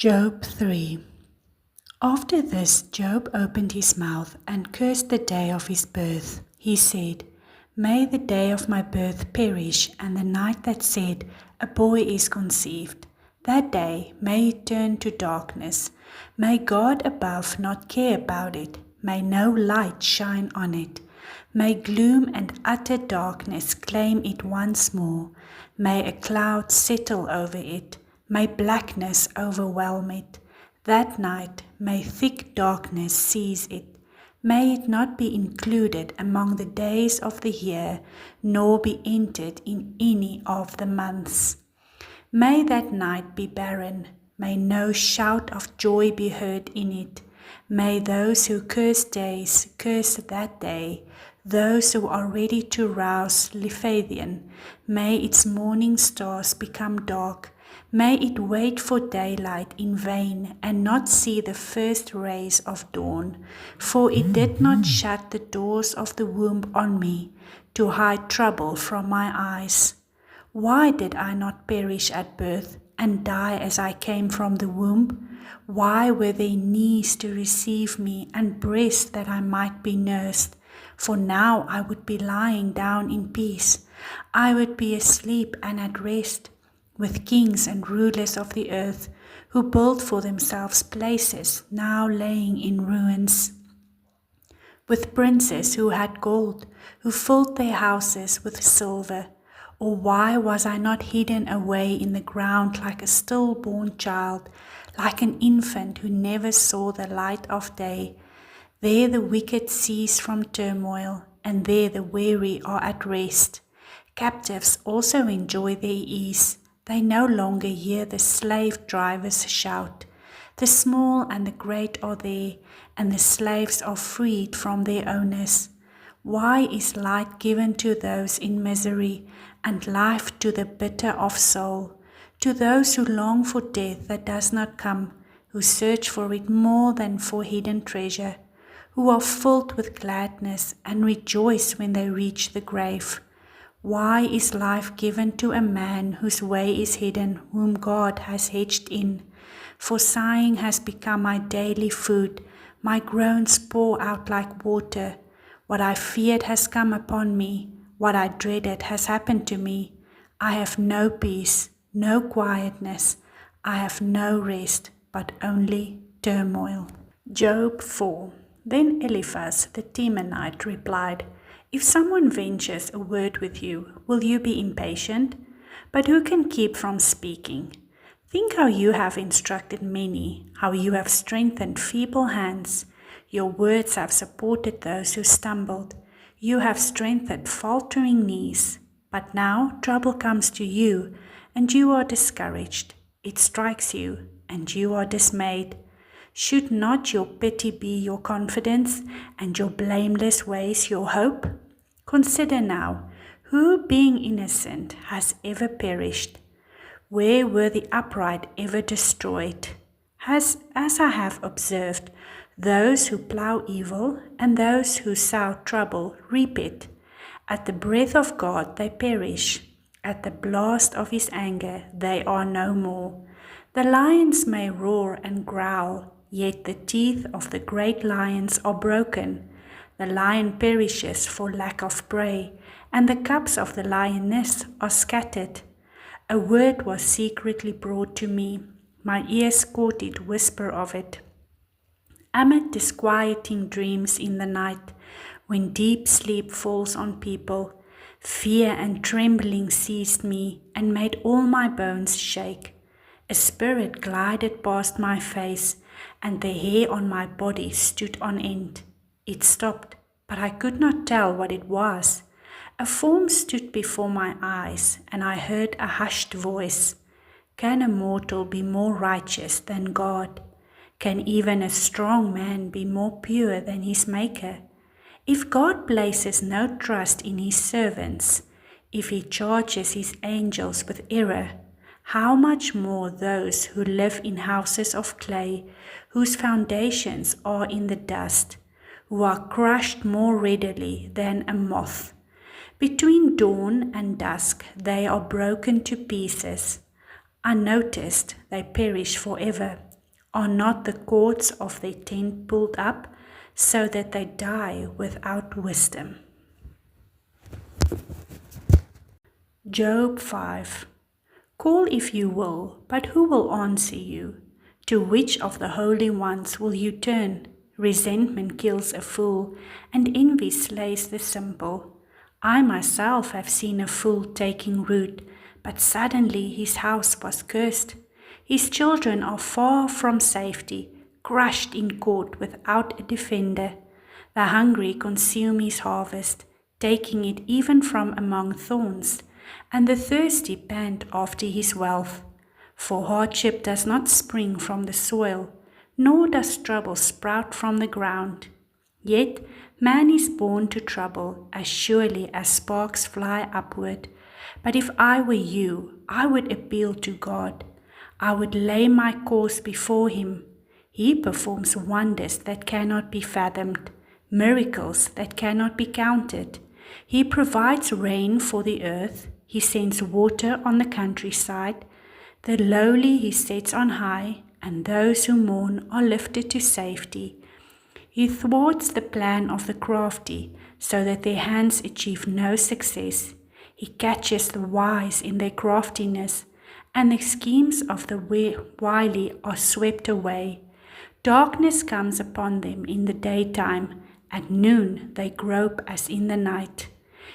Job 3. After this, Job opened his mouth and cursed the day of his birth. He said, "May the day of my birth perish, and the night that said, a boy is conceived. That day may it turn to darkness. May God above not care about it. May no light shine on it. May gloom and utter darkness claim it once more. May a cloud settle over it. May blackness overwhelm it. That night may thick darkness seize it. May it not be included among the days of the year, nor be entered in any of the months. May that night be barren. May no shout of joy be heard in it. May those who curse days curse that day. Those who are ready to rouse Leviathan, may its morning stars become dark. May it wait for daylight in vain and not see the first rays of dawn. For it did not shut the doors of the womb on me, to hide trouble from my eyes. Why did I not perish at birth and die as I came from the womb? Why were there knees to receive me and breasts that I might be nursed? For now I would be lying down in peace. I would be asleep and at rest, with kings and rulers of the earth, who built for themselves places now laying in ruins, with princes who had gold, who filled their houses with silver. Or why was I not hidden away in the ground like a stillborn child, like an infant who never saw the light of day? There the wicked cease from turmoil, and there the weary are at rest. Captives also enjoy their ease. They no longer hear the slave drivers shout. The small and the great are there, and the slaves are freed from their owners. Why is light given to those in misery, and life to the bitter of soul, to those who long for death that does not come, who search for it more than for hidden treasure, who are filled with gladness and rejoice when they reach the grave? Why is life given to a man whose way is hidden, whom God has hedged in? For sighing has become my daily food, my groans pour out like water. What I feared has come upon me, what I dreaded has happened to me. I have no peace, no quietness, I have no rest, but only turmoil. Job 4. Then Eliphaz the Temanite replied, "If someone ventures a word with you, will you be impatient? But who can keep from speaking? Think how you have instructed many, how you have strengthened feeble hands. Your words have supported those who stumbled. You have strengthened faltering knees. But now trouble comes to you, and you are discouraged. It strikes you, and you are dismayed. Should not your pity be your confidence, and your blameless ways your hope? Consider now, who being innocent has ever perished? Where were the upright ever destroyed? As I have observed, those who plough evil and those who sow trouble reap it. At the breath of God they perish. At the blast of his anger they are no more. The lions may roar and growl, yet the teeth of the great lions are broken. The lion perishes for lack of prey, and the cubs of the lioness are scattered. A word was secretly brought to me. My ears caught it whisper of it. Amid disquieting dreams in the night, when deep sleep falls on people, fear and trembling seized me and made all my bones shake. A spirit glided past my face, and the hair on my body stood on end. It stopped, but I could not tell what it was. A form stood before my eyes, and I heard a hushed voice. Can a mortal be more righteous than God? Can even a strong man be more pure than his Maker? If God places no trust in his servants, if he charges his angels with error, how much more those who live in houses of clay, whose foundations are in the dust, who are crushed more readily than a moth. Between dawn and dusk they are broken to pieces. Unnoticed they perish forever. Are not the cords of their tent pulled up, so that they die without wisdom? Job 5. Call if you will, but who will answer you? To which of the holy ones will you turn? Resentment kills a fool, and envy slays the simple. I myself have seen a fool taking root, but suddenly his house was cursed. His children are far from safety, crushed in court without a defender. The hungry consume his harvest, taking it even from among thorns, and the thirsty pant after his wealth. For hardship does not spring from the soil, nor does trouble sprout from the ground. Yet man is born to trouble as surely as sparks fly upward. But if I were you, I would appeal to God. I would lay my cause before him. He performs wonders that cannot be fathomed, miracles that cannot be counted. He provides rain for the earth. He sends water on the countryside. The lowly he sets on high, and those who mourn are lifted to safety. He thwarts the plan of the crafty, so that their hands achieve no success. He catches the wise in their craftiness, and the schemes of the wily are swept away. Darkness comes upon them in the daytime, at noon they grope as in the night.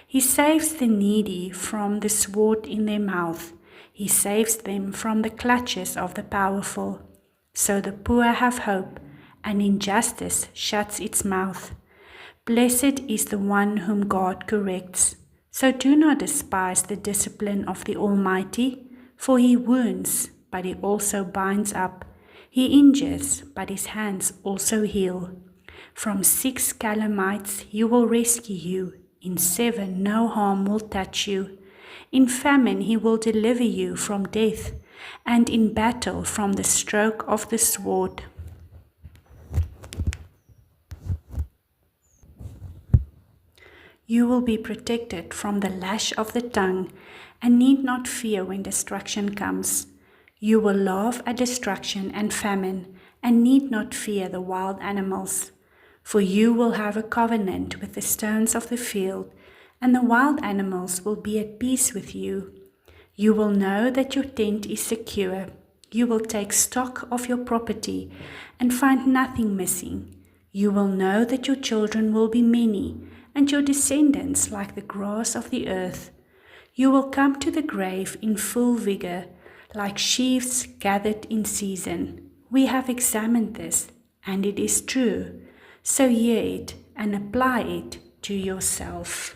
He saves the needy from the sword in their mouth. He saves them from the clutches of the powerful. So the poor have hope, and injustice shuts its mouth. Blessed is the one whom God corrects. So do not despise the discipline of the Almighty, for he wounds, but he also binds up. He injures, but his hands also heal. From 6 calamities he will rescue you. In 7 no harm will touch you. In famine he will deliver you from death, and in battle from the stroke of the sword. You will be protected from the lash of the tongue, and need not fear when destruction comes. You will laugh at destruction and famine, and need not fear the wild animals. For you will have a covenant with the stones of the field, and the wild animals will be at peace with you. You will know that your tent is secure. You will take stock of your property and find nothing missing. You will know that your children will be many, and your descendants like the grass of the earth. You will come to the grave in full vigor, like sheaves gathered in season. We have examined this, and it is true. So hear it and apply it to yourself.